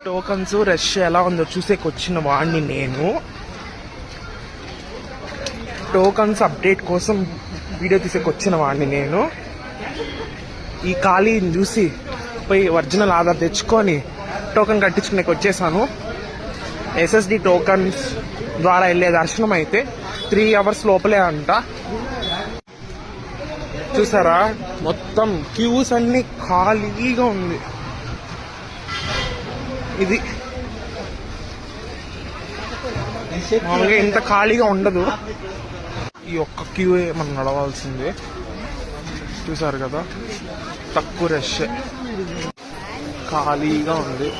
Tokens rush ఎలా ఉందో చూసేకొచ్చిన వాడిని నేను. టోకన్స్ అప్డేట్ కోసం వీడియో తీసేకొచ్చిన వాడిని నేను. ఈ ఖాళీని చూసి పోయి ఒరిజినల్ ఆధార్ తెచ్చుకొని టోకన్ కట్టించుకునేకి వచ్చేసాను. ఎస్ఎస్డి టోకన్స్ ద్వారా వెళ్ళే దర్శనం అయితే 3 hours లోపలే అంట. చూసారా, మొత్తం క్యూస్ అన్ని ఖాళీగా ఉంది. ఇది మామూలుగా ఇంత ఖాళీగా ఉండదు. ఈ ఒక్క క్యూ మనం నడవాల్సింది. చూసారు కదా, తక్కువ రష్, ఖాళీగా ఉంది.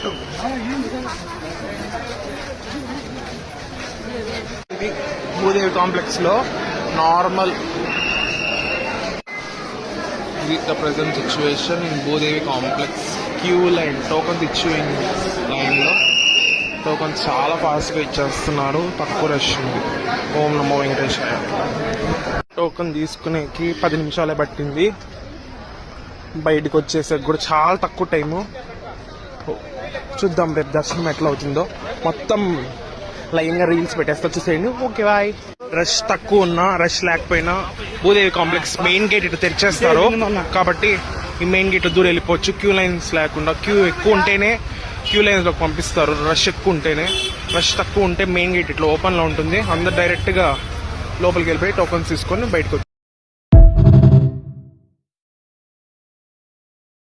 ఇది భూదేవి కాంప్లెక్స్ లో normal. The present situation in Bhudevi complex. Queue line, tokens issuing line లో టోకన్స్ చాలా ఫాస్ట్ గా ఇచ్చేస్తున్నారు. తక్కువ రష్ ఉంది. ఓం నమో వెంకటేశాయ. టోకన్ తీసుకునేకి 10 నిమిషాలే పట్టింది. బయటకు వచ్చేసరికి కూడా చాలా తక్కువ టైము. చూద్దాం రేపు దర్శనం ఎట్లా అవుతుందో. మొత్తం లైన్ గా రీల్స్ పెట్టేస్తా, చూసేయండి. Okay bye. రష్ తక్కువ ఉన్నా రష్ లేకపోయినా భూదేవి కాంప్లెక్స్ మెయిన్ గేట్ ఇటు తెరిచేస్తారు కాబట్టి ఈ మెయిన్ గేట్ దూరం వెళ్ళిపోవచ్చు. క్యూ లైన్స్ లేకుండా. క్యూ ఎక్కువ ఉంటేనే క్యూ లైన్స్ లోకి పంపిస్తారు. రష్ ఎక్కువ ఉంటేనే. రష్ తక్కువ ఉంటే మెయిన్ గేట్ ఇట్లా ఓపెన్ లో ఉంటుంది. అందరు డైరెక్ట్ గా లోపలికి వెళ్ళిపోయి టోకన్స్ తీసుకొని బయటకు